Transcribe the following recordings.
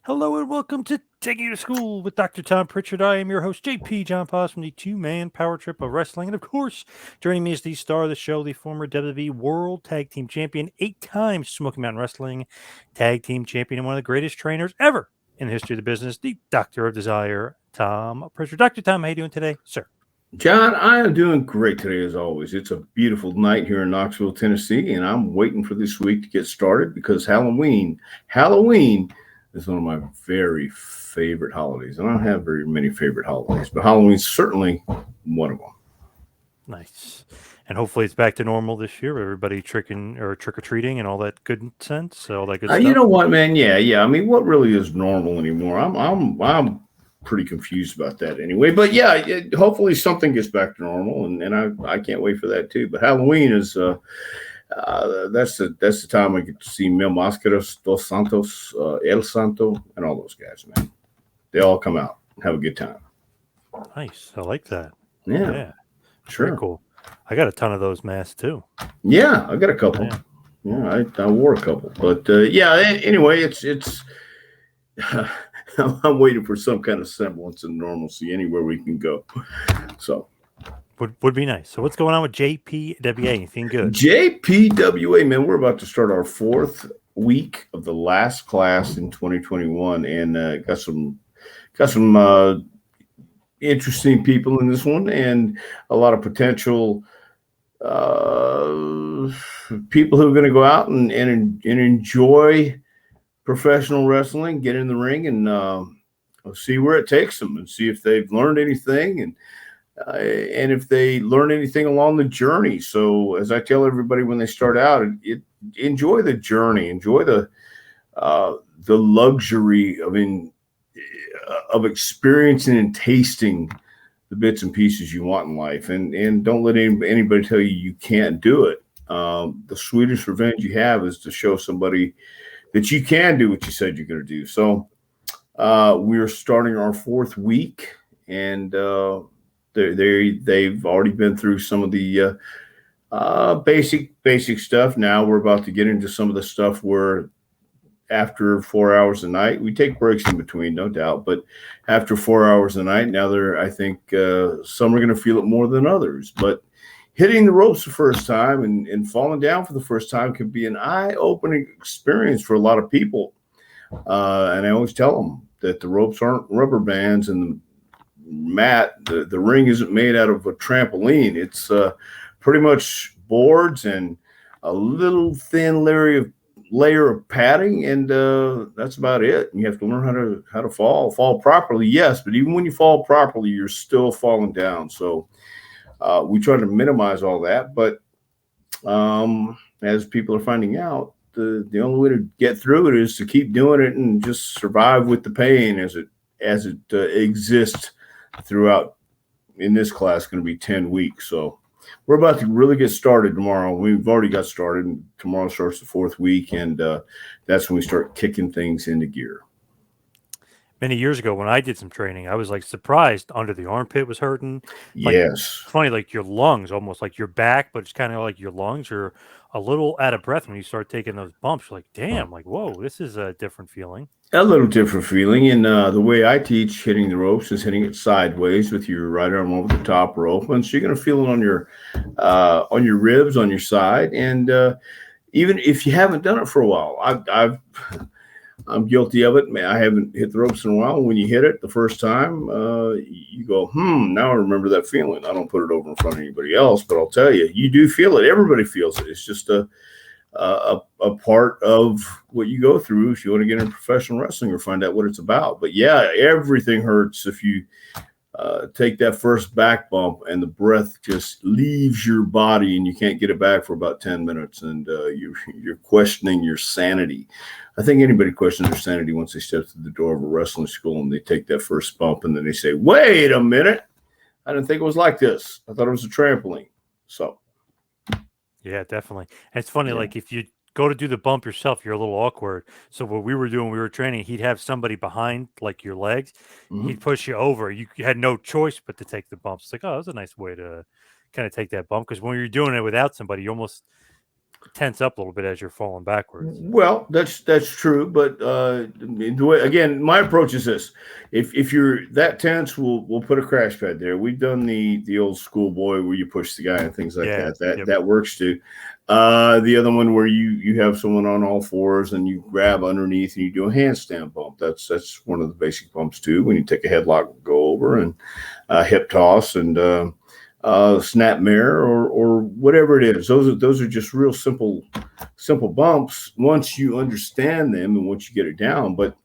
Hello and welcome to Taking You to School with Dr. Tom Prichard. I am your host, John Poz from the two-man power trip of wrestling. And of course, joining me is the star of the show, the former WWE World Tag Team Champion, 8-time Smoky Mountain Wrestling Tag Team Champion, and one of the greatest trainers ever in the history of the business, the Doctor of Desire, Tom Prichard. Dr. Tom, how are you doing today, sir? John, I am doing great today as always. It's a beautiful night here in Knoxville, Tennessee, and I'm waiting for this week to get started because Halloween is one of my very favorite holidays. And I don't have very many favorite holidays, but Halloween's certainly one of them. Nice. And hopefully it's back to normal this year. Everybody trick-or-treating and all that good sense, all that good stuff. You know what, man? Yeah. I mean, what really is normal anymore? I'm pretty confused about that anyway. But yeah, hopefully something gets back to normal, and I can't wait for that too. But Halloween is that's the time I get to see Mil Máscaras, Dos Santos, El Santo, and all those guys, man. They all come out and have a good time. Nice. I like that. Yeah. Sure. Very cool. I got a ton of those masks too. Yeah, I got a couple. Yeah, I wore a couple. But anyway, it's I'm waiting for some kind of semblance of normalcy anywhere we can go. So would be nice. So what's going on with JPWA? Anything good? JPWA, man, we're about to start our 4th week of the last class in 2021, and got some interesting people in this one, and a lot of potential people who are going to go out and enjoy professional wrestling, get in the ring, and see where it takes them, and see if they've learned anything, and if they learn anything along the journey. So, as I tell everybody when they start out, enjoy the journey, enjoy the luxury of experiencing and tasting the bits and pieces you want in life, and don't let anybody tell you can't do it. The sweetest revenge you have is to show somebody that you can do what you said you're going to do. So we're starting our 4th week, and they've already been through some of the basic stuff. Now we're about to get into some of the stuff where after 4 hours a night, we take breaks in between, no doubt, but after 4 hours a night, now I think some are going to feel it more than others, but hitting the ropes the first time and falling down for the first time can be an eye-opening experience for a lot of people. And I always tell them that the ropes aren't rubber bands, and the mat, the ring isn't made out of a trampoline. It's pretty much boards and a little thin layer of padding, and that's about it. And you have to learn how to fall properly. Yes, but even when you fall properly, you're still falling down. So we try to minimize all that, but as people are finding out, the only way to get through it is to keep doing it and just survive with the pain as it exists throughout. In this class, going to be 10 weeks. So we're about to really get started tomorrow. We've already got started, and tomorrow starts the 4th week, and that's when we start kicking things into gear. Many years ago, when I did some training, I was like surprised under the armpit was hurting. Yes. Funny, like your lungs, almost like your back, but it's kind of like your lungs are a little out of breath when you start taking those bumps. You're like, damn, like, whoa, this is a different feeling. A little different feeling. And the way I teach hitting the ropes is hitting it sideways with your right arm over the top rope. And so you're going to feel it on your ribs, on your side. And even if you haven't done it for a while, I'm guilty of it. Man, I haven't hit the ropes in a while. When you hit it the first time, you go, now I remember that feeling. I don't put it over in front of anybody else, but I'll tell you, you do feel it. Everybody feels it. It's just a part of what you go through if you want to get into professional wrestling or find out what it's about. But yeah, everything hurts if you take that first back bump and the breath just leaves your body and you can't get it back for about 10 minutes, and you're questioning your sanity. I think anybody questions their sanity once they step through the door of a wrestling school and they take that first bump and then they say, wait a minute, I didn't think it was like this. I thought it was a trampoline. So yeah, definitely. And it's funny, like if you go to do the bump yourself, you're a little awkward. So what we were doing, we were training, he'd have somebody behind like your legs. Mm-hmm. He'd push you over. You had no choice but to take the bumps. It's like, oh, that's a nice way to kind of take that bump, because when you're doing it without somebody, you almost tense up a little bit as you're falling backwards. Well, that's true, but the way, again, my approach is this: if you're that tense, we'll put a crash pad there. We've done the old schoolboy where you push the guy and things like that. That works too. The other one where you have someone on all fours and you grab underneath and you do a handstand bump. That's one of the basic bumps too. When you take a headlock, go over and hip toss and snap mare or whatever it is. Those are just real simple bumps once you understand them and once you get it down. But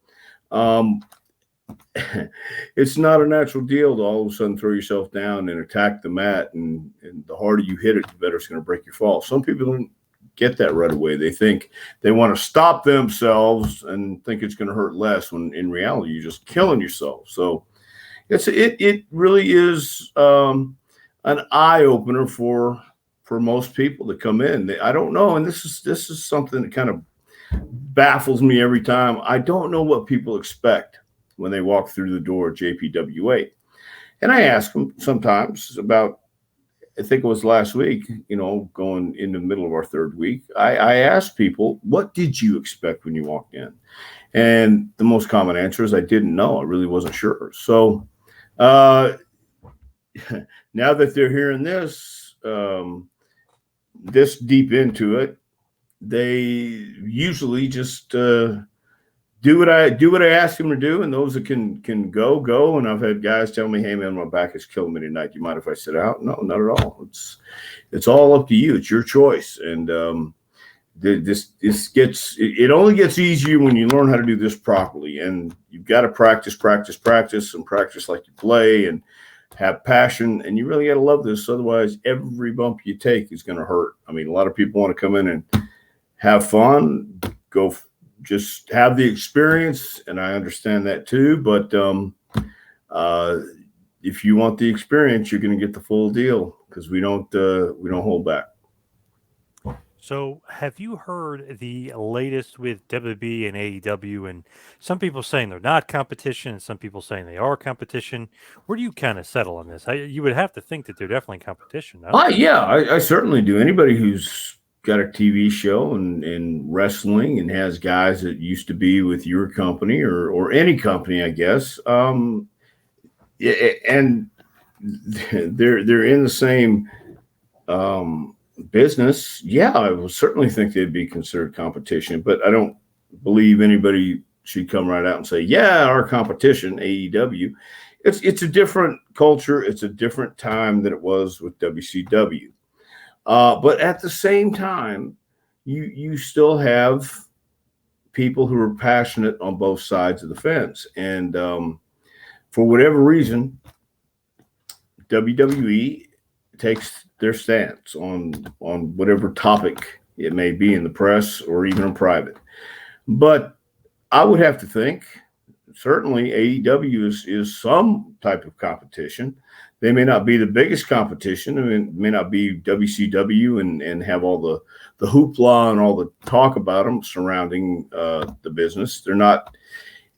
it's not a natural deal to all of a sudden throw yourself down and attack the mat, and the harder you hit it, the better it's going to break your fall. Some people don't get that right away. They think they want to stop themselves and think it's going to hurt less, when in reality you're just killing yourself. So it really is an eye opener for most people that come in. I don't know, and this is something that kind of baffles me every time. I don't know what people expect when they walk through the door at JPWA. And I ask them sometimes about, I think it was last week, going in the middle of our third week, I asked people, what did you expect when you walked in? And the most common answer is I didn't know. I really wasn't sure. So now that they're hearing this, this deep into it, they usually just do what I ask them to do, and those that can go. And I've had guys tell me, "Hey man, my back is killing me tonight. Do you mind if I sit out?" No, not at all. It's all up to you. It's your choice. And it only gets easier when you learn how to do this properly. And you've got to practice, and practice like you play, and have passion. And you really got to love this. Otherwise, every bump you take is going to hurt. I mean, a lot of people want to come in and have fun, just have the experience, and I understand that too. But if you want the experience, you're going to get the full deal, because we don't hold back. So, have you heard the latest with WWE and AEW? And some people saying they're not competition, and some people saying they are competition. Where do you kind of settle on this? You would have to think that they're definitely competition, no? Yeah, I certainly do. Anybody who's got a TV show and wrestling and has guys that used to be with your company or any company, I guess, and they're in the same business. Yeah, I would certainly think they'd be considered competition, but I don't believe anybody should come right out and say, yeah, our competition, AEW. It's a different culture. It's a different time than it was with WCW. But at the same time, you still have people who are passionate on both sides of the fence. And for whatever reason, WWE takes their stance on whatever topic it may be in the press or even in private. But I would have to think, certainly AEW is some type of competition. They may not be the biggest competition. I mean, it may not be WCW and have all the hoopla and all the talk about them surrounding the business. They're not.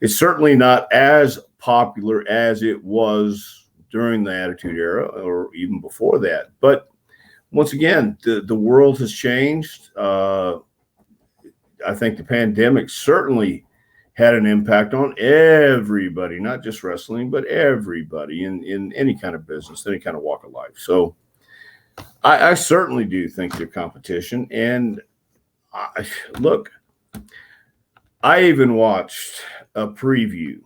It's certainly not as popular as it was during the Attitude Era or even before that. But once again, the world has changed. I think the pandemic certainly had an impact on everybody, not just wrestling, but everybody in any kind of business, any kind of walk of life. So I certainly do think they're competition. And look, I even watched a preview,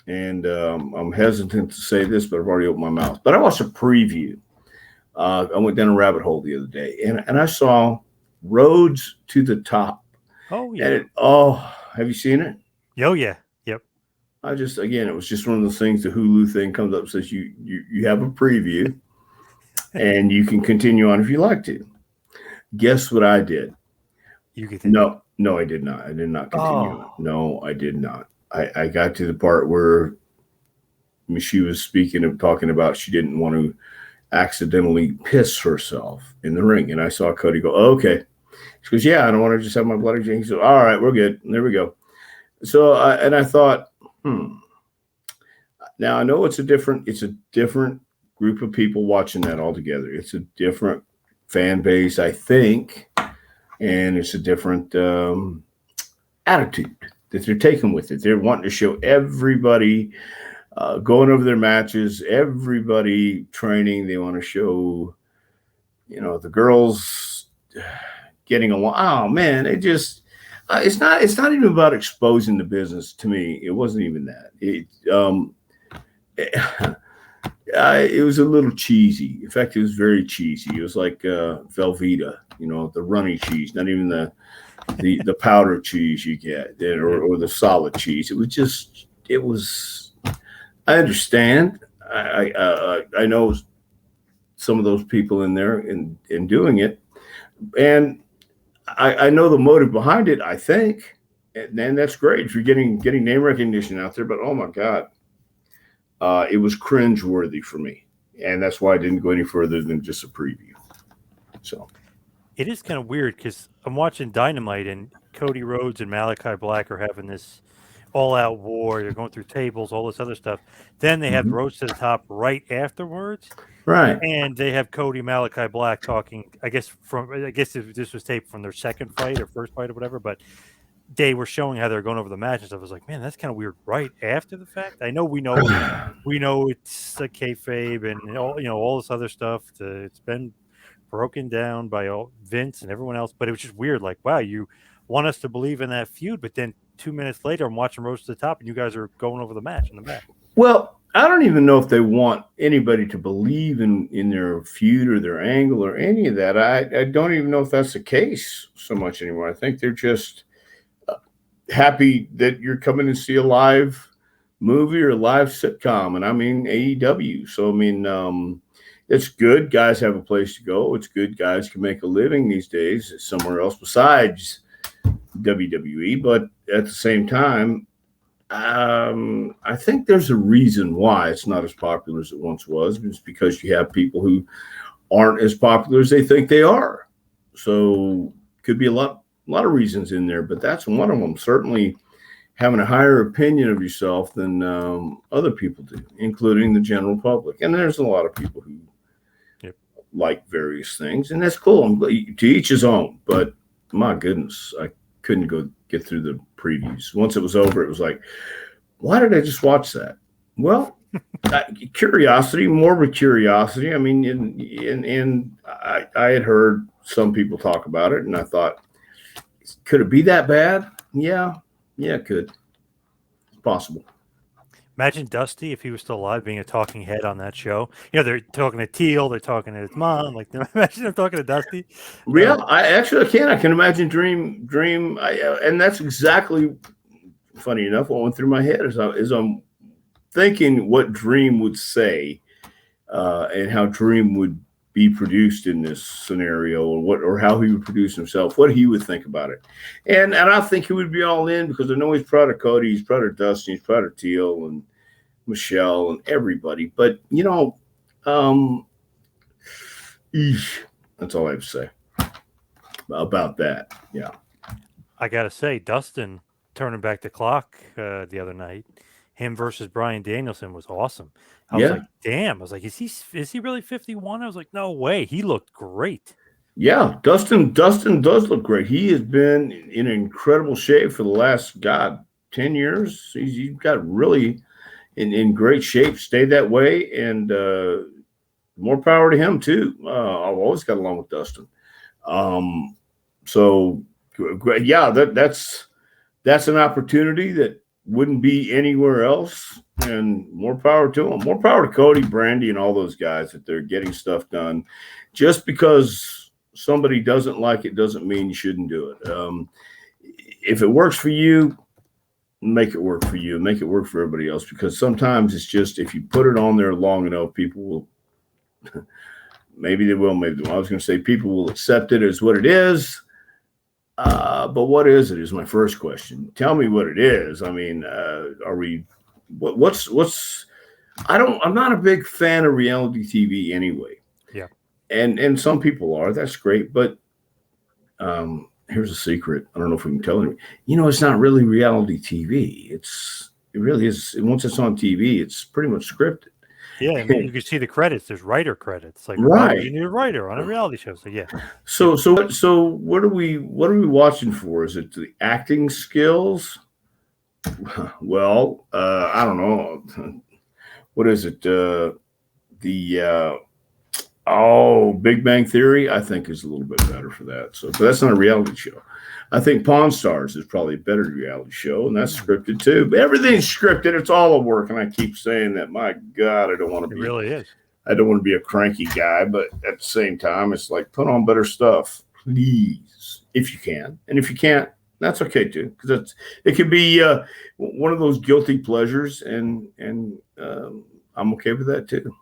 and I'm hesitant to say this, but I've already opened my mouth. But I watched a preview. I went down a rabbit hole the other day, and I saw Rhodes to the Top. Oh, yeah. And have you seen it? Oh, yeah. Yep. It was just one of those things. The Hulu thing comes up and says you have a preview and you can continue on if you like to. Guess what I did? You continue. No, I did not. I did not continue. Oh. No, I did not. I got to the part where she was talking about she didn't want to accidentally piss herself in the ring. And I saw Cody go, oh, okay. She goes, yeah, I don't want to just have my blood exchange. He said, all right, we're good. And there we go. So, I thought, now I know it's a different group of people watching that altogether. It's a different fan base, I think. and it's a different attitude that they're taking with it. They're wanting to show everybody going over their matches, everybody training. They want to show, the girls getting along. Oh man, it just it's not even about exposing the business to me. It wasn't even that. It was a little cheesy. In fact, it was very cheesy. It was like Velveeta, the runny cheese, not even the powder cheese you get, or the solid cheese. It was. I understand. I know some of those people in there in doing it, and I know the motive behind it. I think, and that's great if you're getting name recognition out there. But oh my God, it was cringeworthy for me, and that's why I didn't go any further than just a preview. So It is kind of weird because I'm watching Dynamite and Cody Rhodes and Malachi Black are having this all-out war. They're going through tables, all this other stuff. Then they have Rhodes to the top right afterwards, right. and they have Cody Malachi Black talking. I guess this was taped from their second fight or first fight or whatever, but they were showing how they're going over the match and stuff. I was like, man, that's kind of weird. Right after the fact, I know we know it's a kayfabe and all this other stuff. It's been broken down by Vince and everyone else, but it was just weird. Like, wow, you want us to believe in that feud, but then 2 minutes later, I'm watching Rhodes to the top, and you guys are going over the match in the back. Well, I don't even know if they want anybody to believe in their feud or their angle or any of that. I don't even know if that's the case so much anymore. I think they're just happy that you're coming to see a live movie or a live sitcom, and I mean AEW. So I mean, it's good. Guys have a place to go. It's good. Guys can make a living these days somewhere else besides WWE. But at the same time, I think there's a reason why it's not as popular as it once was. It's because you have people who aren't as popular as they think they are. So could be a lot of reasons in there, but that's one of them. Certainly having a higher opinion of yourself than other people do, including the general public. And there's a lot of people who like various things, and that's cool. To each his own. But my goodness, I couldn't get through the previews. Once it was over, it was like, why did I just watch that? Well, curiosity, morbid curiosity. I mean, and I had heard some people talk about it, and I thought, could it be that bad? Yeah, it could. It's possible. Imagine Dusty if he was still alive being a talking head on that show. They're talking to Teal, they're talking to his mom. Like, imagine them talking to Dusty. Yeah, I can imagine Dream, and that's exactly, funny enough, what went through my head is I'm thinking what Dream would say, and how Dream would be produced in this scenario, or how he would produce himself, what he would think about it, and I think he would be all in because I know he's proud of Cody, he's proud of Dustin, he's proud of Teal and Michelle and everybody. But that's all I have to say about that. Yeah, I gotta say, Dustin turning back the clock the other night, him versus Bryan Danielson was awesome. I was like, damn. I was like, is he really 51? I was like, no way. He looked great. Yeah, Dustin does look great. He has been in incredible shape for the last 10 years. He's got really in great shape. Stayed that way, and more power to him too. I've always got along with Dustin. So yeah, that's an opportunity that wouldn't be anywhere else, and more power to them. More power to Cody, Brandy, and all those guys that they're getting stuff done. Just because somebody doesn't like it doesn't mean you shouldn't do it. If it works for you, make it work for you. Make it work for everybody else, because sometimes it's just, if you put it on there long enough, people will maybe they will, maybe they won't. I was going to say people will accept it as what it is. But what is it is my first question. Tell me what it is. I mean, what's I'm not a big fan of reality TV anyway. Yeah. And some people are, that's great. But here's a secret. I don't know if we can tell you. It's not really reality TV. It really is. Once it's on TV, it's pretty much scripted. Yeah, and you can see the credits. There's writer credits. Like, why would you Right. need a writer on a reality show? So yeah. So what are we watching for? Is it the acting skills? Well, I don't know. What is it? The Big Bang Theory, I think, is a little bit better for that. So, but that's not a reality show. I think Pawn Stars is probably a better reality show, and that's scripted too. But everything's scripted; it's all a work. And I keep saying that. My God, I don't want to It be. really is. I don't want to be a cranky guy, but at the same time, it's like put on better stuff, please, if you can, and if you can't, that's okay too, because it could be one of those guilty pleasures, and I'm okay with that too.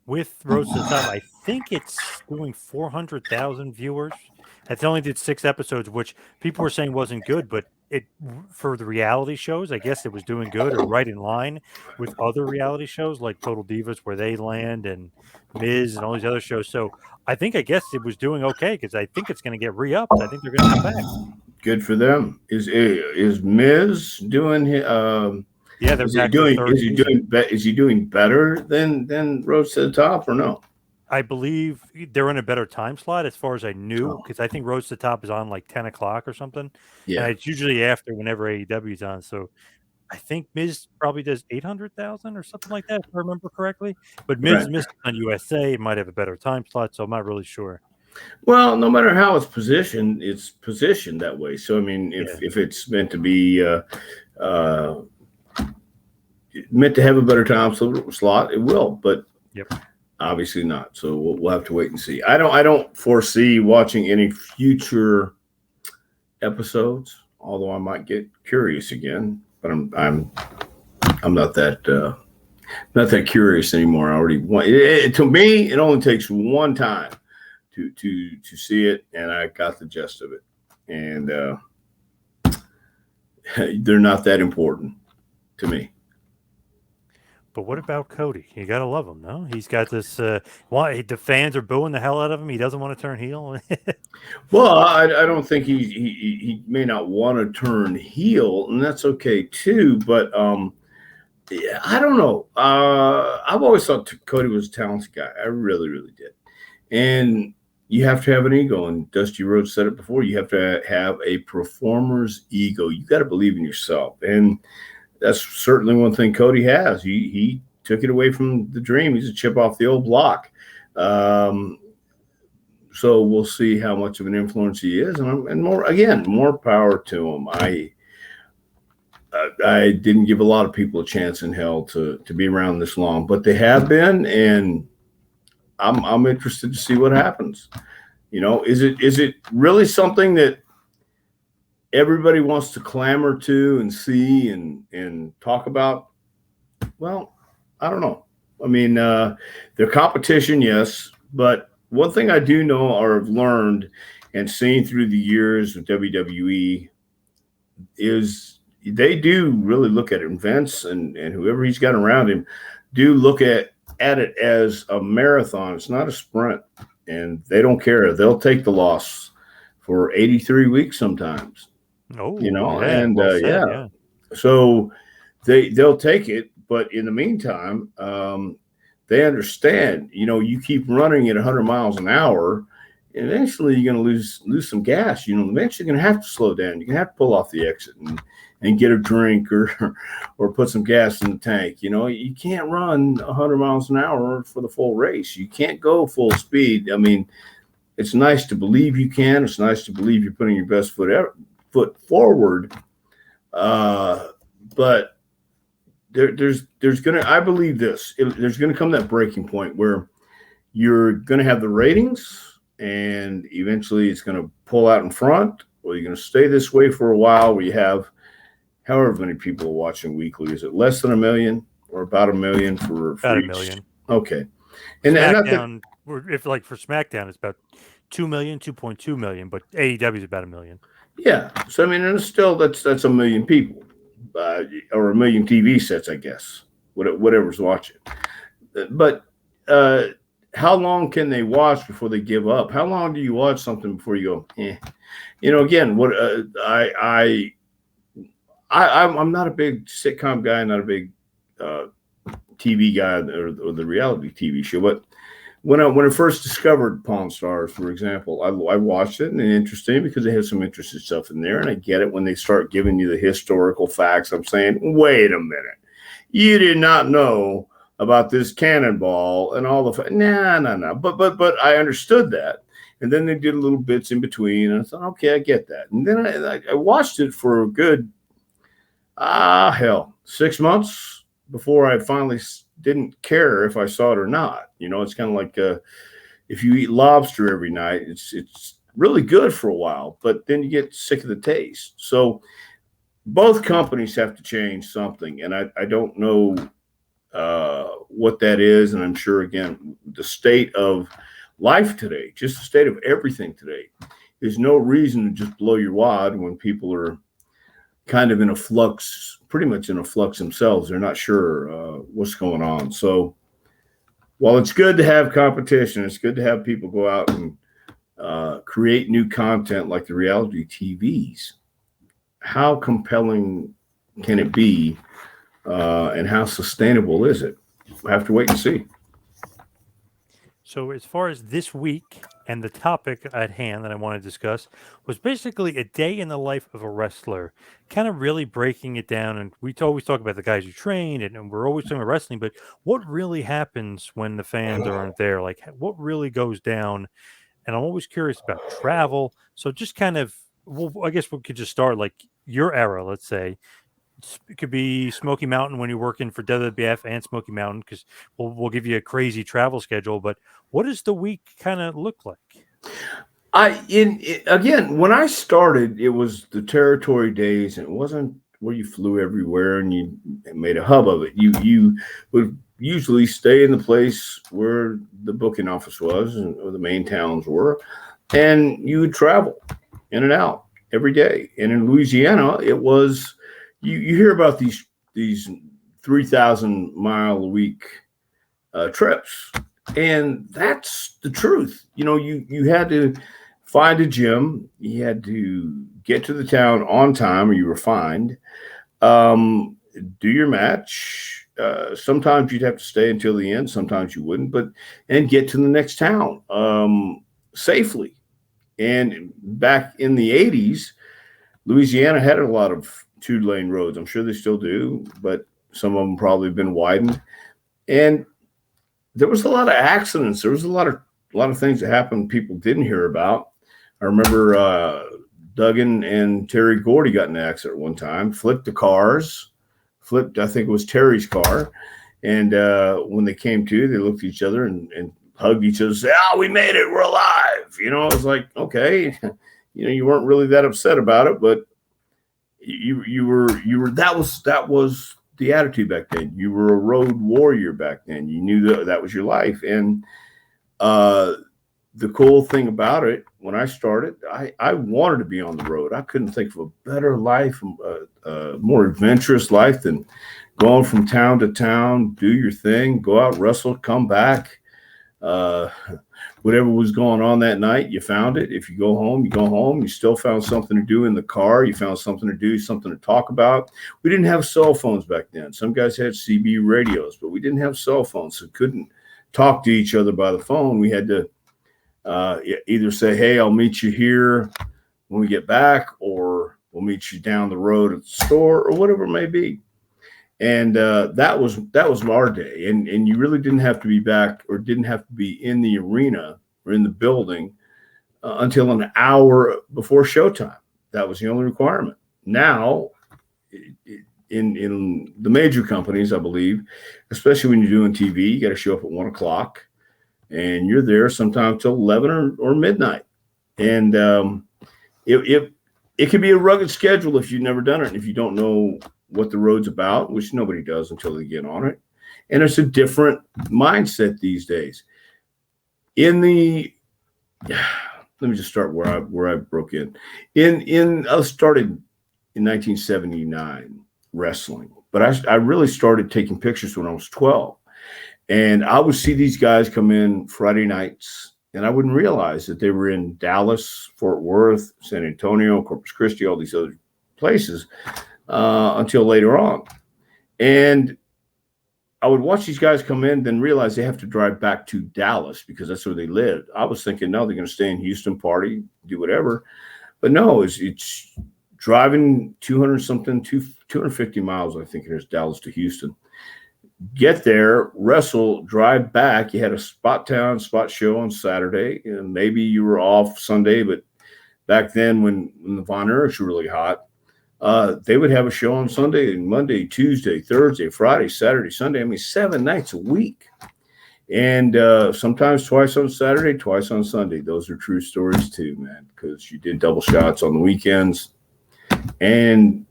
With Rhodes to the Top, I think it's doing 400,000 viewers. It only did 6 episodes, which people were saying wasn't good, but it for the reality shows, I guess it was doing good or right in line with other reality shows like Total Divas, Where They Land, and Miz, and all these other shows. So I guess it was doing okay because I think it's going to get re-upped. I think they're going to come back. Good for them. Is Miz doing? Yeah, they're Is he back for doing? third season. Is he doing better than Rose to the Top or no? I believe they're in a better time slot as far as I knew, Oh, because I think Rose to the Top is on like 10 o'clock or something. And yeah, it's usually after whenever AEW is on. So I think Miz probably does 800,000 or something like that, if I remember correctly. But right. Miz on USA might have a better time slot, so I'm not really sure. Well, no matter how it's positioned that way. So I mean, Yeah. if it's meant to be uh, meant to have a better time slot, it will. But Yep. obviously not. So we'll have to wait and see. I don't foresee watching any future episodes, although I might get curious again. But I'm not that curious anymore. I already want to me. It only takes one time to see it, and I got the gist of it. And they're not that important to me. But what about Cody? You gotta love him, no? He's got this. Why the fans are booing the hell out of him? He doesn't want to turn heel. Well, I don't think he may not want to turn heel, and that's okay too. But yeah, I don't know. I've always thought Cody was a talented guy. I really, really did. And you have to have an ego. And Dusty Rhodes said it before. You have to have a performer's ego. You got to believe in yourself, and that's certainly one thing Cody has. He took it away from the Dream. He's a chip off the old block. So we'll see how much of an influence he is, and more power to him. I didn't give a lot of people a chance in hell to be around this long, but they have been, and I'm interested to see what happens. You know, is it really something that everybody wants to clamor to and see and talk about? Well, I don't know. I mean, their competition, yes, but one thing I do know or have learned and seen through the years of WWE is they do really look at it. And Vince and whoever he's got around him do look at it as a marathon. It's not a sprint, and they don't care. They'll take the loss for 83 weeks sometimes. Oh, You know, yeah. and Well said, yeah, yeah. so they'll take it, but in the meantime, they understand. You know, you keep running at 100 miles an hour, eventually you're going to lose some gas. You know, eventually you're going to have to slow down. You're going to have to pull off the exit and get a drink or put some gas in the tank. You know, you can't run 100 miles an hour for the full race. You can't go full speed. I mean, it's nice to believe you can. It's nice to believe you're putting your best foot forward. But there's gonna, I believe there's gonna come that breaking point where you're gonna have the ratings, and eventually it's gonna pull out in front, or you're gonna stay this way for a while where you have however many people are watching weekly. Is it less than 1 million or about 1 million for About 1 each? million. Okay. And not that, SmackDown, if like for SmackDown, it's about 2 million, 2.2 million, but AEW is about 1 million. yeah. So I mean, and it's still that's 1 million people, or 1 million TV sets, I guess. Whatever's watching. But how long can they watch before they give up? How long do you watch something before you go, eh? You know, again, what I'm not a big sitcom guy, not a big TV guy or the reality TV show. But when I first discovered Pawn Stars, for example, I watched it, and it's interesting because they have some interesting stuff in there, and I get it when they start giving you the historical facts. I'm saying, wait a minute, you did not know about this cannonball and all the no. But I understood that, and then they did little bits in between, and I thought, okay, I get that. And then I watched it for a good 6 months before I finally didn't care if I saw it or not. It's kind of like if you eat lobster every night, it's really good for a while, but then you get sick of the taste. So both companies have to change something, and I don't know what that is. And I'm sure, again, the state of life today, just the state of everything today, there's no reason to just blow your wad when people are kind of in a flux, pretty much in a flux themselves. They're not sure what's going on. So while it's good to have competition, it's good to have people go out and create new content like the reality TVs. How compelling can it be, and how sustainable is it? We'll have to wait and see. So as far as this week and the topic at hand that I want to discuss was basically a day in the life of a wrestler, kind of really breaking it down. And we always talk about the guys who train, and we're always talking about wrestling, but what really happens when the fans aren't there? Like, what really goes down? And I'm always curious about travel. So just kind of, well, I guess we could just start like your era, let's say. It could be Smoky Mountain when you're working for WWF and Smoky Mountain, because we'll give you a crazy travel schedule. But what does the week kind of look like? Again, when I started, it was the territory days, and it wasn't where you flew everywhere and you made a hub of it. You would usually stay in the place where the booking office was or the main towns were, and you would travel in and out every day. And in Louisiana, it was. You hear about these 3,000 mile a week trips, and that's the truth. You had to find a gym, you had to get to the town on time, or you were fined. Do your match. Sometimes you'd have to stay until the end. Sometimes you wouldn't, and get to the next town safely. And back in the 80s, Louisiana had a lot of 2-lane roads. I'm sure they still do, but some of them probably have been widened. And there was a lot of accidents. There was a lot of things that happened people didn't hear about. I remember Duggan and Terry Gordy got in an accident one time, flipped the cars, I think it was Terry's car. And when they came to, they looked at each other and hugged each other and said, "Oh, we made it. We're alive." It was like, okay, you weren't really that upset about it, but you were that was the attitude back then. You were a road warrior back then. You knew that was your life. And the cool thing about it, when I started, I wanted to be on the road. I couldn't think of a better life, a more adventurous life than going from town to town, do your thing, go out, wrestle, come back. Whatever was going on that night, you found it. If you go home, you go home. You still found something to do in the car. You found something to do, something to talk about. We didn't have cell phones back then. Some guys had CB radios, but we didn't have cell phones, so couldn't talk to each other by the phone. We had to either say, "Hey, I'll meet you here when we get back," or "We'll meet you down the road at the store," or whatever it may be. And that was our day. And you really didn't have to be back, or didn't have to be in the arena or in the building until an hour before showtime. That was the only requirement. Now, in the major companies, I believe, especially when you're doing TV, you got to show up at 1 o'clock, and you're there sometimes till 11 or midnight. And it can be a rugged schedule if you've never done it, and if you don't know what the road's about, which nobody does until they get on it. And it's a different mindset these days. Let me just start where I broke in. I started in 1979 wrestling, but I really started taking pictures when I was 12. And I would see these guys come in Friday nights, and I wouldn't realize that they were in Dallas, Fort Worth, San Antonio, Corpus Christi, all these other places until later on. And I would watch these guys come in, then realize they have to drive back to Dallas because that's where they lived. I was thinking, no, they're going to stay in Houston, party, do whatever. But no, it's driving 250 miles, I think it is, Dallas to Houston. Get there, wrestle, drive back. You had a spot show on Saturday, and maybe you were off Sunday, but back then when the Von Erichs were really hot, they would have a show on Sunday, Monday, Tuesday, Thursday, Friday, Saturday, Sunday. I mean, 7 nights a week. And sometimes twice on Saturday, twice on Sunday. Those are true stories too, man, because you did double shots on the weekends. And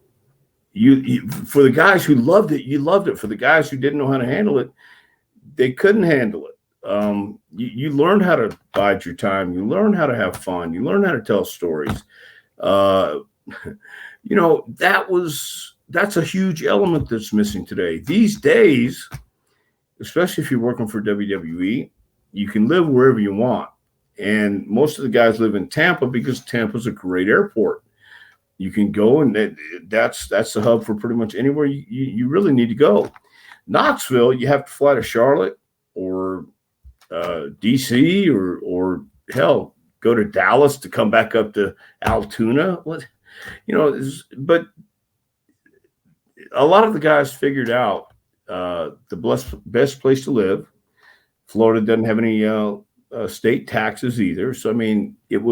you for the guys who loved it, you loved it. For the guys who didn't know how to handle it, they couldn't handle it. You learned how to bide your time. You learned how to have fun. You learned how to tell stories. You know, that's a huge element that's missing today. These days, especially if you're working for WWE, you can live wherever you want. And most of the guys live in Tampa because Tampa's a great airport. You can go, and that's the hub for pretty much anywhere you really need to go. Knoxville, you have to fly to Charlotte or DC or hell, go to Dallas to come back up to Altoona. But a lot of the guys figured out the best place to live. Florida doesn't have any state taxes either. So, I mean, it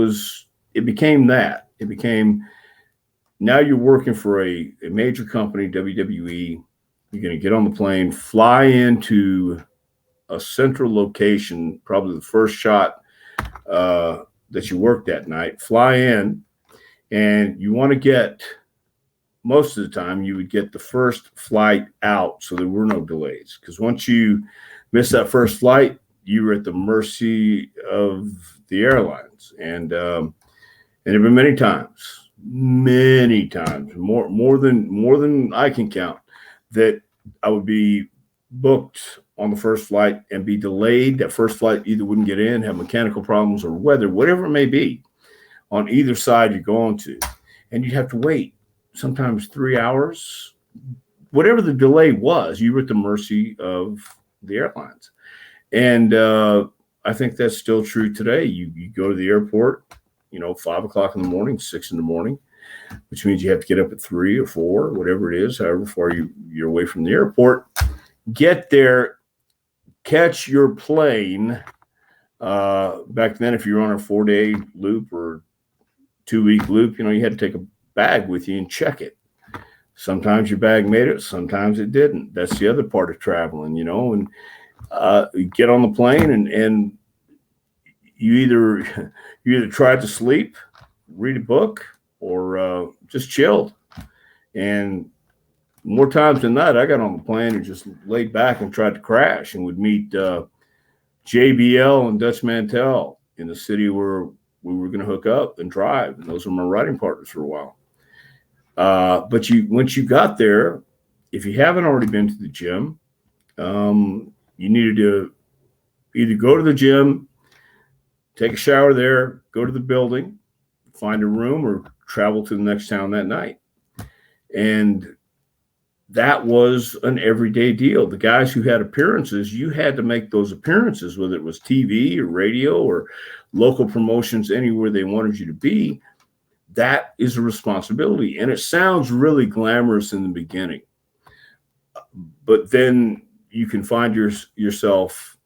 became that. It became, now you're working for a major company, WWE. You're going to get on the plane, fly into a central location, probably the first shot that you worked that night, fly in, and you want to get, most of the time, you would get the first flight out so there were no delays. Because once you miss that first flight, you were at the mercy of the airlines. And there have been many times, more than I can count, that I would be booked on the first flight and be delayed. That first flight either wouldn't get in, have mechanical problems or weather, whatever it may be, on either side you're going to. And you'd have to wait sometimes 3 hours. Whatever the delay was, you were at the mercy of the airlines. And I think that's still true today. You go to the airport, 5 o'clock in the morning, 6 in the morning, which means you have to get up at 3 or 4, whatever it is, however far you're away from the airport. Get there, catch your plane. Back then, if you were on a 4-day loop or 2-week loop, you had to take a bag with you and check it. Sometimes your bag made it, sometimes it didn't. That's the other part of traveling, and you get on the plane and you either tried to sleep, read a book, or just chilled. And more times than not, I got on the plane and just laid back and tried to crash, and would meet JBL and Dutch Mantel in the city where we were going to hook up and drive. And those were my riding partners for a while. But once you got there, if you haven't already been to the gym, you needed to either go to the gym, take a shower there, go to the building, find a room, or travel to the next town that night. And that was an everyday deal. The guys who had appearances, you had to make those appearances, whether it was TV or radio or local promotions, anywhere they wanted you to be. That is a responsibility. And it sounds really glamorous in the beginning. But then you can find yourself,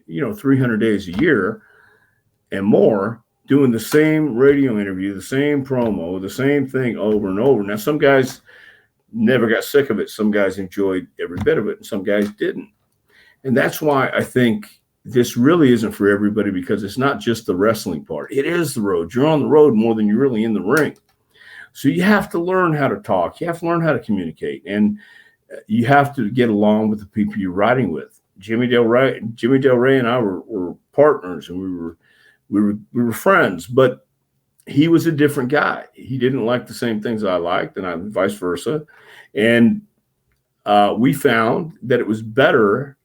300 days a year and more doing the same radio interview, the same promo, the same thing over and over. Now, some guys never got sick of it. Some guys enjoyed every bit of it, and some guys didn't. And that's why I think this really isn't for everybody, because it's not just the wrestling part. It is the road. You're on the road more than you're really in the ring. So you have to learn how to talk. You have to learn how to communicate. And you have to get along with the people you're riding with. Jimmy Del Rey and I were partners, and we were friends, but he was a different guy. He didn't like the same things I liked, and I vice versa. And we found that it was better,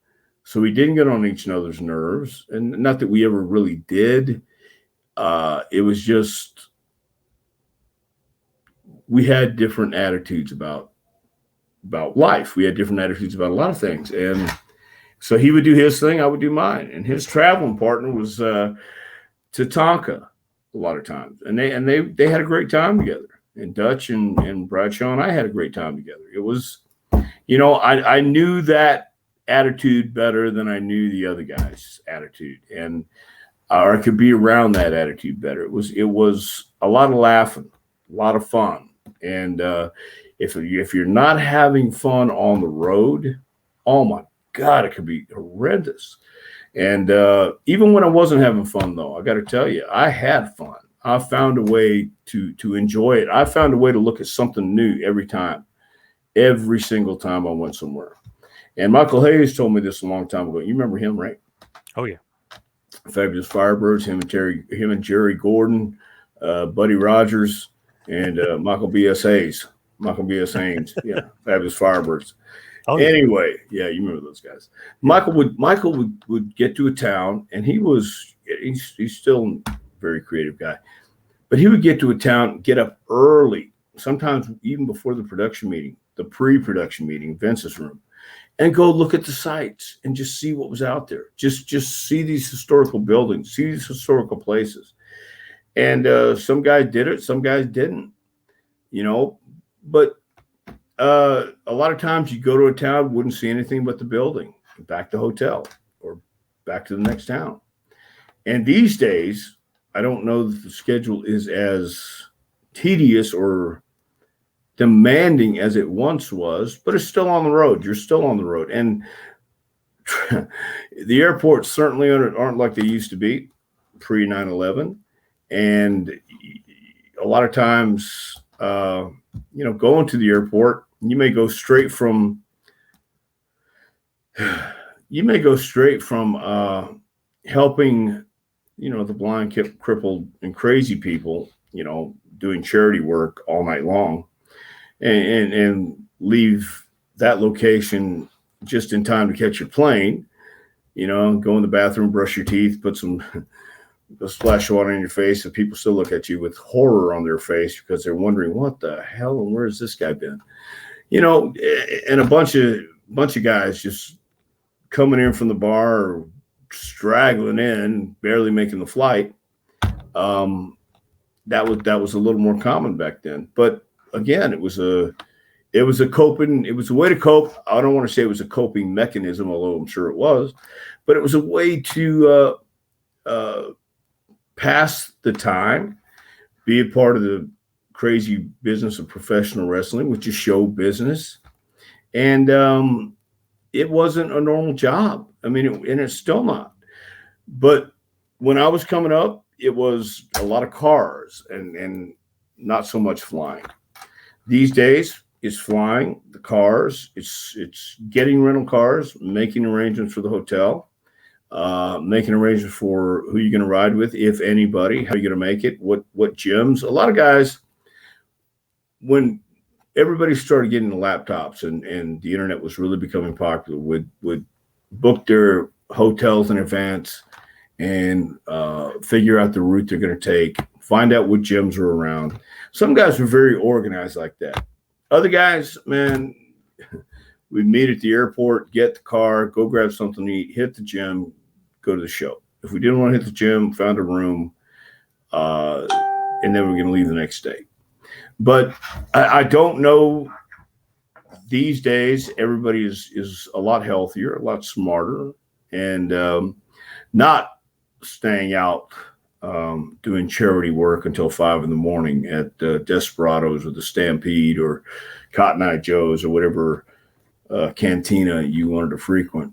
so we didn't get on each other's nerves. And not that we ever really did. It was just, we had different attitudes about about life. We had different attitudes about a lot of things. And so he would do his thing, I would do mine. And his traveling partner was Tatanka a lot of times. And they had a great time together. And Dutch and Bradshaw and I had a great time together. It was, I knew that attitude better than I knew the other guy's attitude. And or I could be around that attitude better. It was a lot of laughing, a lot of fun. And if you're not having fun on the road, oh my God, it could be horrendous. And even when I wasn't having fun, though, I got to tell you, I had fun. I found a way to enjoy it. I found a way to look at something new every single time I went somewhere. And Michael Hayes told me this a long time ago. You remember him, right? Oh yeah. Fabulous Firebirds, him and Jerry Gordon, Buddy Rogers, and Michael B.S. Hayes. Yeah, Fabulous Firebirds. Oh, yeah. Anyway, yeah, you remember those guys. Michael would get to a town, and he's still a very creative guy, but he would get to a town, get up early, sometimes even before the pre-production meeting, Vince's room, and go look at the sites and just see what was out there. Just see these historical buildings, see these historical places. And some guys did it, some guys didn't, but a lot of times you go to a town, wouldn't see anything but the building, back to hotel or back to the next town. And these days, I don't know that the schedule is as tedious or demanding as it once was, but it's still on the road. You're still on the road. And the airports certainly aren't like they used to be pre 9/11. And a lot of times, going to the airport, you may go straight from helping, the blind, crippled, and crazy people, doing charity work all night long, and leave that location just in time to catch your plane, go in the bathroom, brush your teeth, put some splash of water in your face, and people still look at you with horror on their face because they're wondering what the hell and where's this guy been, and a bunch of guys just coming in from the bar or straggling in, barely making the flight. That was a little more common back then. But again, it was a way to cope. I don't want to say it was a coping mechanism, although I'm sure it was, but it was a way to pass the time, be a part of the crazy business of professional wrestling, which is show business. And it wasn't a normal job. I mean, and it's still not. But when I was coming up, it was a lot of cars and not so much flying. These days, it's flying, the cars, it's getting rental cars, making arrangements for the hotel, making arrangements for who you're going to ride with, if anybody, how you're going to make it, what gyms. A lot of guys, when everybody started getting the laptops and the internet was really becoming popular, would book their hotels in advance and figure out the route they're going to take, find out what gyms are around. Some guys were very organized like that. Other guys, man, we'd meet at the airport, get the car, go grab something to eat, hit the gym, go to the show. If we didn't want to hit the gym, found a room, and then we're going to leave the next day. But I don't know. These days, everybody is a lot healthier, a lot smarter, and not staying out doing charity work until 5 a.m. at Desperados or the Stampede or Cotton Eye Joe's or whatever cantina you wanted to frequent.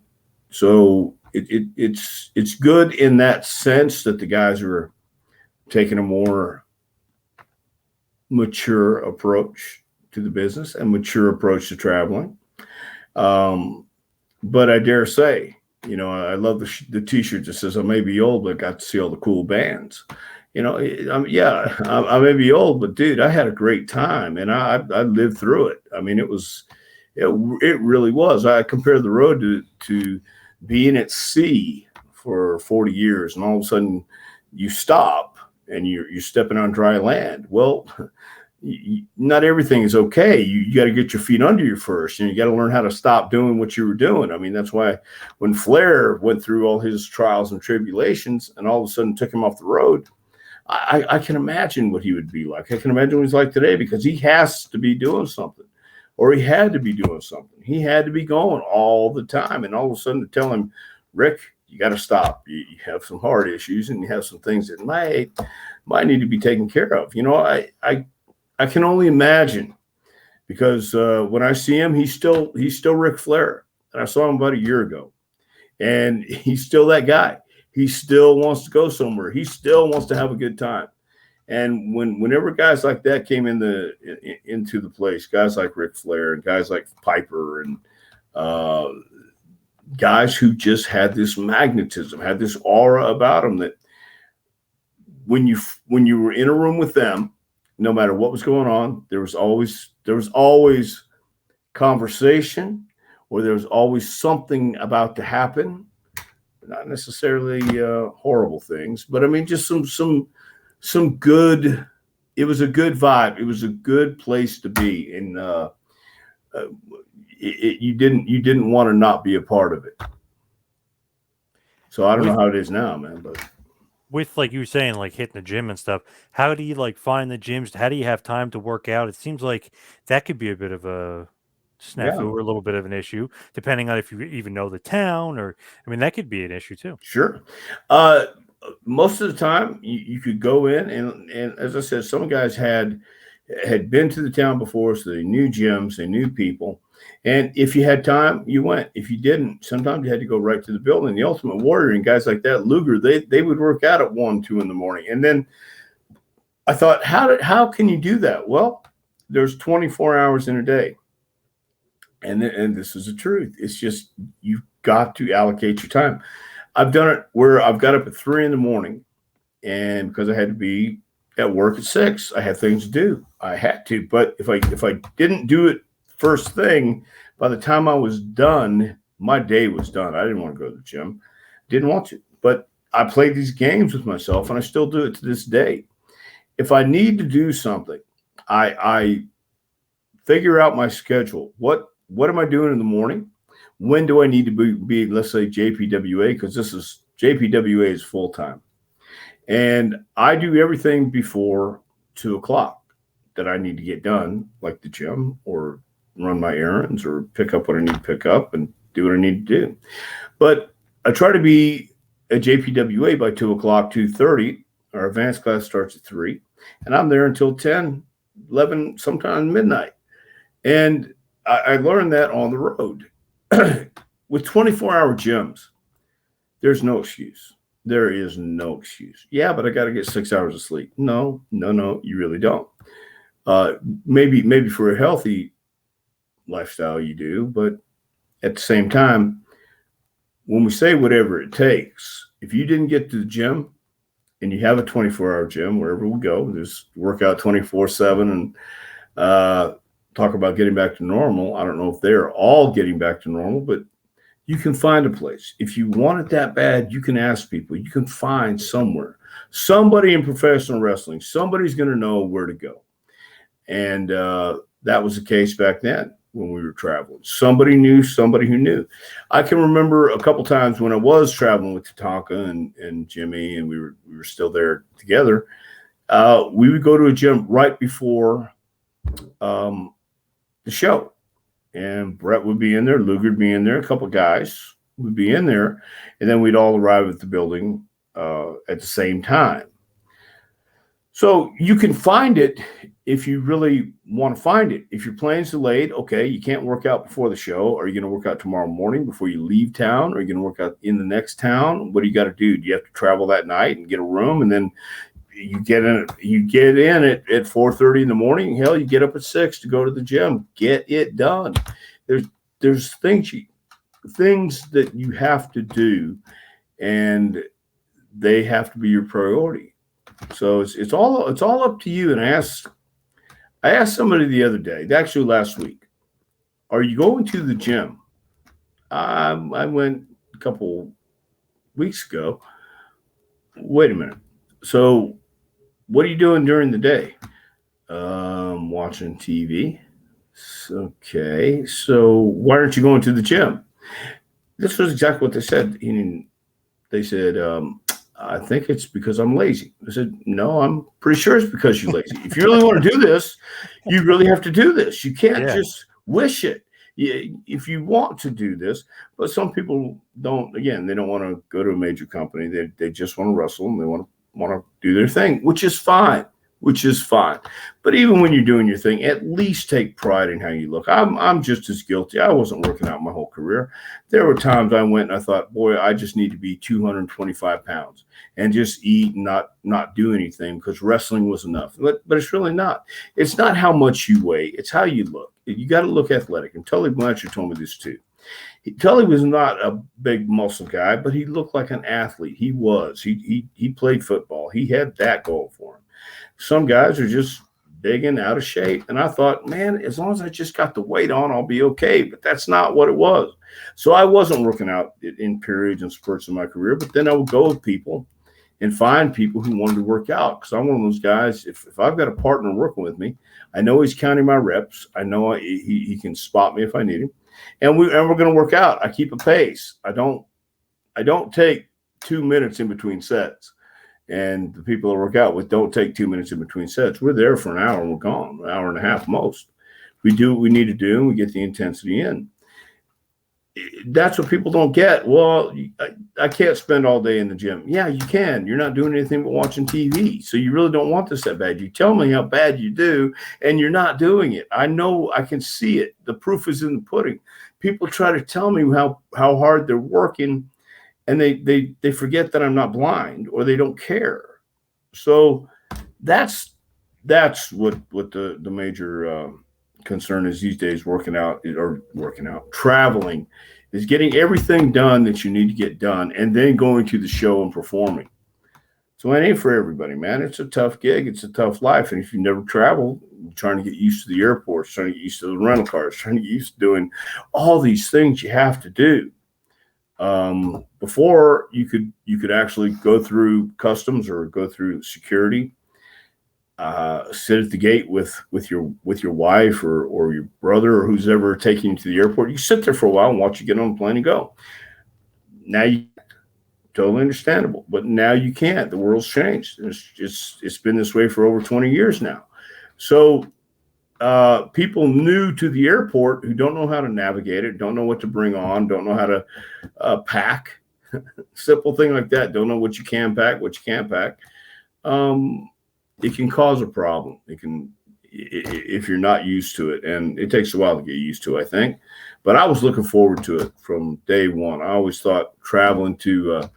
So it's good in that sense that the guys are taking a more mature approach to the business and mature approach to traveling. But I dare say, I love the T-shirt that says, I may be old, but I got to see all the cool bands. I may be old, but dude, I had a great time and I lived through it. I mean, it really was. I compared the road to being at sea for 40 years, and all of a sudden you stop and you're stepping on dry land. Well, not everything is okay. You got to get your feet under you first, and you got to learn how to stop doing what you were doing. I mean, that's why when Flair went through all his trials and tribulations and all of a sudden took him off the road, I can imagine what he would be like. I can imagine what he's like today, because he has to be doing something, or he had to be doing something. He had to be going all the time. And all of a sudden to tell him, Rick, you got to stop. You have some heart issues and you have some things that might need to be taken care of. You know, I can only imagine, because when I see him, he's still Ric Flair. And I saw him about a year ago, and he's still that guy. He still wants to go somewhere. He still wants to have a good time. And whenever guys like that came into the place, guys like Ric Flair and guys like Piper and guys who just had this magnetism, had this aura about them, that when you were in a room with them, no matter what was going on, there was always conversation, or there was always something about to happen. Not necessarily horrible things, but I mean, just some good. It was a good vibe. It was a good place to be, and you didn't want to not be a part of it. So I don't know how it is now, man, but. With, like you were saying, like hitting the gym and stuff, how do you like find the gyms? How do you have time to work out? It seems like that could be a bit of a snafu, or a little bit of an issue, depending on if you even know the town, or I mean, that could be an issue too. Sure. Most of the time you could go in, and as I said, some guys had been to the town before, so they knew gyms, they knew people. And if you had time, you went. If you didn't, sometimes you had to go right to the building. The Ultimate Warrior and guys like that, Luger, they would work out at 1, 2 in the morning. And then I thought, how can you do that? Well, there's 24 hours in a day. And this is the truth. It's just, you've got to allocate your time. I've done it where I've got up at 3 in the morning, and because I had to be at work at 6, I had things to do. I had to. But if I didn't do it first thing, by the time I was done, my day was done. I didn't want to go to the gym. Didn't want to. But I played these games with myself, and I still do it to this day. If I need to do something, I figure out my schedule. What am I doing in the morning? When do I need to be let's say, JPWA? Because JPWA is full time. And I do everything before 2 o'clock that I need to get done, like the gym, or run my errands, or pick up what I need to pick up and do what I need to do. But I try to be at JPWA by 2 o'clock, 2:30. Our advanced class starts at 3, and I'm there until 10, 11, sometimes midnight. And I learned that on the road. With 24-hour gyms, there's no excuse. There is no excuse. Yeah, but I got to get 6 hours of sleep. No, you really don't. Maybe for a healthy lifestyle you do, but at the same time, when we say whatever it takes, if you didn't get to the gym and you have a 24-hour gym, wherever we go, there's workout 24/7, and talk about getting back to normal. I don't know if they're all getting back to normal, but you can find a place. If you want it that bad, you can ask people. You can find somewhere. Somebody in professional wrestling, somebody's going to know where to go. And that was the case back then when we were traveling. Somebody knew somebody who knew. I can remember a couple times when I was traveling with Tatanka and Jimmy, and we were still there together. We would go to a gym right before the show, and Brett would be in there, Luger would be in there, a couple of guys would be in there, and then we'd all arrive at the building at the same time. So you can find it if you really want to find it. If your plane's delayed, okay, you can't work out before the show. Are you going to work out tomorrow morning before you leave town? Are you going to work out in the next town? What do you got to do? Do you have to travel that night and get a room, and then you get in at 4:30 in the morning? Hell, you get up at 6 to go to the gym. Get it done. There's things that you have to do, and they have to be your priority. So it's all up to you. And I asked somebody the other day, actually last week, are you going to the gym? I went a couple weeks ago. Wait a minute. So what are you doing during the day? Watching TV. Okay, so why aren't you going to the gym? This was exactly what they said. They said, I think it's because I'm lazy. I said, no, I'm pretty sure it's because you're lazy. If you really want to do this, you really have to do this. You can't just wish it. If you want to do this, but some people don't. Again, they don't want to go to a major company. They just want to wrestle and they want to do their thing, which is fine. But even when you're doing your thing, at least take pride in how you look. I'm just as guilty. I wasn't working out my whole career. There were times I went and I thought, boy, I just need to be 225 pounds and just eat and not do anything because wrestling was enough. But it's really not. It's not how much you weigh. It's how you look. You got to look athletic. And Tully Blanchard told me this too. Tully was not a big muscle guy, but he looked like an athlete. He was. He played football. He had that going for him. Some guys are just big and out of shape. And I thought, man, as long as I just got the weight on, I'll be okay. But that's not what it was. So I wasn't working out in periods and spurts in my career. But then I would go with people and find people who wanted to work out. Because I'm one of those guys, if I've got a partner working with me, I know he's counting my reps. I know he can spot me if I need him. And we're going to work out. I keep a pace. I don't take 2 minutes in between sets. And the people that work out with don't take 2 minutes in between sets. We're there for an hour and we're gone, an hour and a half most. We do what we need to do and we get the intensity in. That's what people don't get. Well, I can't spend all day in the gym. Yeah, you can. You're not doing anything but watching TV. So you really don't want this that bad. You tell me how bad you do and you're not doing it. I know, I can see it. The proof is in the pudding. People try to tell me how hard they're working. And they forget that I'm not blind or they don't care. So that's what the major concern is these days. Traveling is getting everything done that you need to get done and then going to the show and performing. So it ain't for everybody, man. It's a tough gig. It's a tough life. And if you never traveled, trying to get used to the airports, trying to get used to the rental cars, trying to get used to doing all these things you have to do. Before you could actually go through customs or go through security, sit at the gate with your wife or your brother or who's ever taking you to the airport. You sit there for a while and watch you get on the plane and go. Now you totally understandable, but now you can't. The world's changed. It's been this way for over 20 years now. So people new to the airport who don't know how to navigate it, don't know what to bring on, don't know how to pack, simple thing like that, don't know what you can pack, what you can't pack. It can cause a problem. It can, if you're not used to it, and it takes a while to get used to, I think. But I was looking forward to it from day one. I always thought traveling to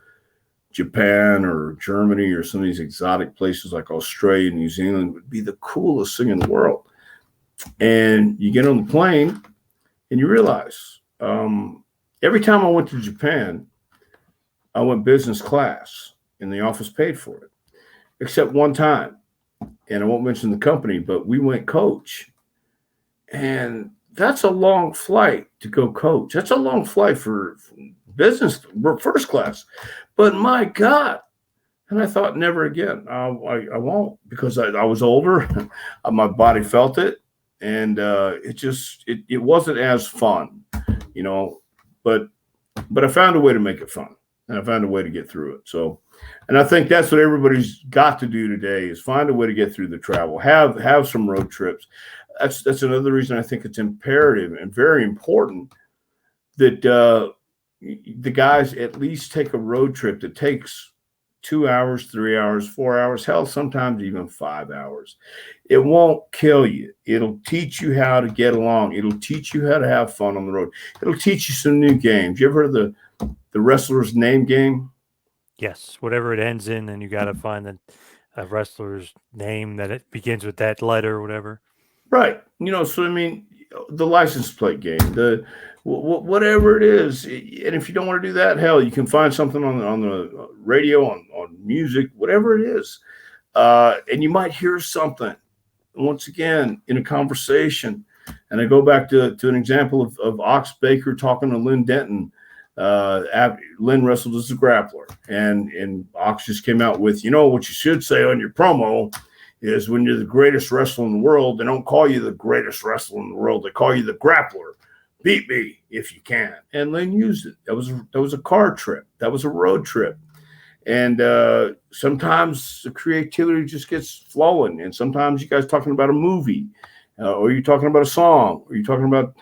Japan or Germany or some of these exotic places like Australia, New Zealand would be the coolest thing in the world. And you get on the plane and you realize every time I went to Japan, I went business class and the office paid for it, except one time. And I won't mention the company, but we went coach. And that's a long flight to go coach. That's a long flight for business, first class. But my God. And I thought, never again. I won't, because I was older. My body felt it. And it wasn't as fun, but I found a way to make it fun, and I found a way to get through it. So, and I think that's what everybody's got to do today is find a way to get through the travel, have some road trips. That's another reason I think it's imperative and very important that the guys at least take a road trip that takes 2 hours, 3 hours, 4 hours, hell, sometimes even 5 hours. It won't kill you. It'll teach you how to get along. It'll teach you how to have fun on the road. It'll teach you some new games. You ever heard of the wrestler's name game? Yes, whatever it ends in, and you got to find a wrestler's name that it begins with that letter or whatever. Right. So I mean, the license plate game, whatever it is. And if you don't want to do that, hell, you can find something on the radio, on music, whatever it is. And you might hear something once again in a conversation. And I go back to an example of Ox Baker talking to Lynn Denton. Lynn wrestled as a grappler, and Ox just came out with, what you should say on your promo is when you're the greatest wrestler in the world, they don't call you the greatest wrestler in the world. They call you the grappler. Beat me if you can. And Lynn used it. That was a car trip. That was a road trip. And sometimes the creativity just gets flowing. And sometimes you guys talking about a movie, or you're talking about a song, or you're talking about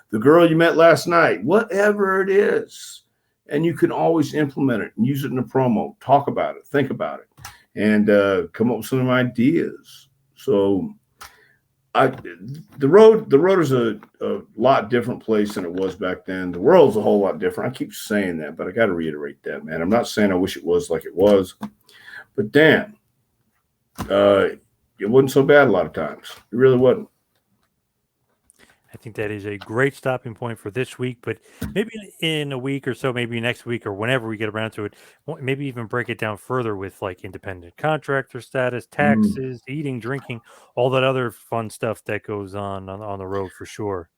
the girl you met last night, whatever it is. And you can always implement it and use it in a promo, talk about it, think about it, and come up with some ideas. So the road is a lot different place than it was back then. The world's a whole lot different. I keep saying that, but I got to reiterate that, man. I'm not saying I wish it was like it was, but damn, it wasn't so bad a lot of times. It really wasn't. I think that is a great stopping point for this week, but maybe in a week or so, maybe next week or whenever we get around to it, maybe even break it down further with like independent contractor status, taxes, eating, drinking, all that other fun stuff that goes on the road for sure.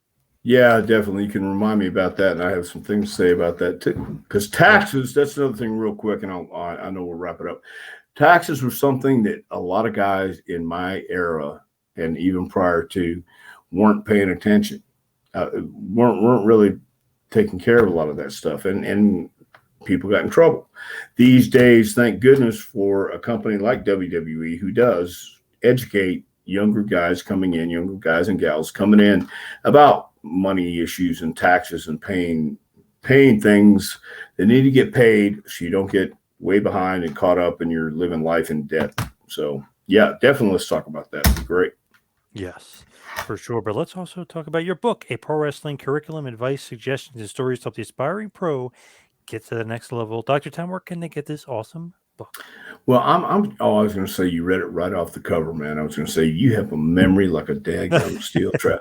Yeah, definitely. You can remind me about that, and I have some things to say about that too. Because taxes, that's another thing, real quick, and I know we'll wrap it up. Taxes were something that a lot of guys in my era and even prior to weren't paying attention, weren't really taking care of a lot of that stuff, and people got in trouble. These days, thank goodness for a company like WWE who does educate younger guys coming in, younger guys and gals coming in about money issues and taxes and paying things that need to get paid so you don't get way behind and caught up and you're living life in debt. So yeah, definitely let's talk about that. It'd be great. Yes, for sure. But let's also talk about your book, A Pro Wrestling Curriculum, Advice, Suggestions, and Stories to Help the Aspiring Pro Get to the Next Level. Dr. Tom, where can they get this awesome book? Well, I was going to say you read it right off the cover, man. I was going to say you have a memory like a daggone steel trap.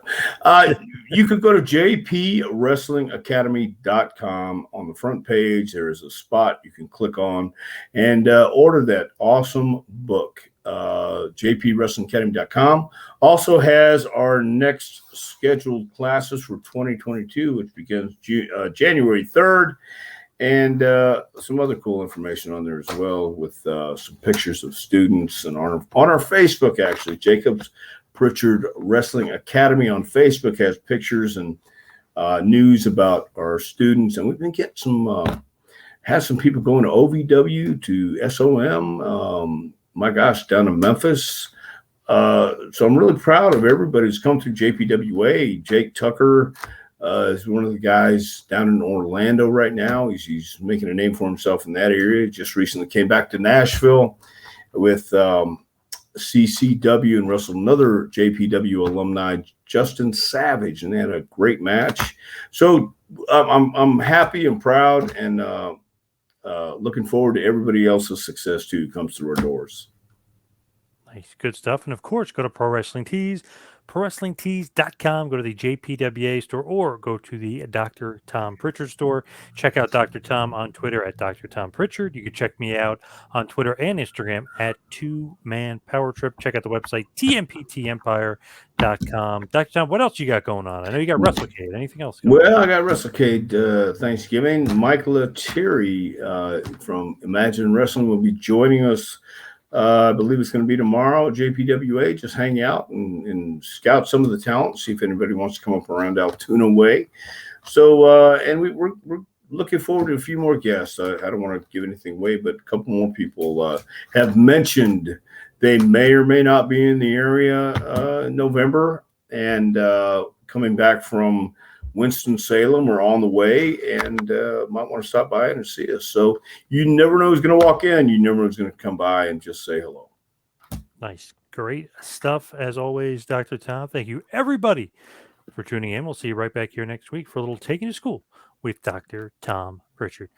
You could go to jpwrestlingacademy.com. On the front page, there is a spot you can click on and order that awesome book. jpwrestlingacademy.com also has our next scheduled classes for 2022, which begins January 3rd. And some other cool information on there as well, with some pictures of students. And on our Facebook, actually, Jacob's Prichard Wrestling Academy on Facebook has pictures and news about our students. And we've been getting some, have some people going to OVW, to SOM, my gosh, down to Memphis. So I'm really proud of everybody who's come through JPWA. Jake Tucker is one of the guys down in Orlando right now. He's making a name for himself in that area. Just recently came back to Nashville with CCW and wrestled another JPW alumni, Justin Savage, and they had a great match. So I'm happy and proud, and looking forward to everybody else's success too who comes through our doors. Nice, good stuff. And of course, go to Pro Wrestling Tees, ProWrestlingTees.com. Go to the JPWA store or go to the Dr. Tom Prichard store. Check out Dr. Tom on Twitter at Dr. Tom Prichard. You can check me out on Twitter and Instagram at 2Man Power Trip. Check out the website, tmptempire.com. Dr. Tom, what else you got going on? I know you got WrestleCade. Anything else going on? Well, I got WrestleCade Thanksgiving. Michaela Terry from Imagine Wrestling will be joining us. I believe it's going to be tomorrow at JPWA. Just hang out and scout some of the talent, see if anybody wants to come up around Altoona way. So, and we're looking forward to a few more guests. I don't want to give anything away, but a couple more people have mentioned they may or may not be in the area in November, and coming back from Winston-Salem or on the way, and might want to stop by and see us. So you never know who's going to walk in. You never know who's going to come by and just say hello. Nice. Great stuff as always, Dr. Tom. Thank you, everybody, for tuning in. We'll see you right back here next week for a little Taking to School with Dr. Tom Prichard.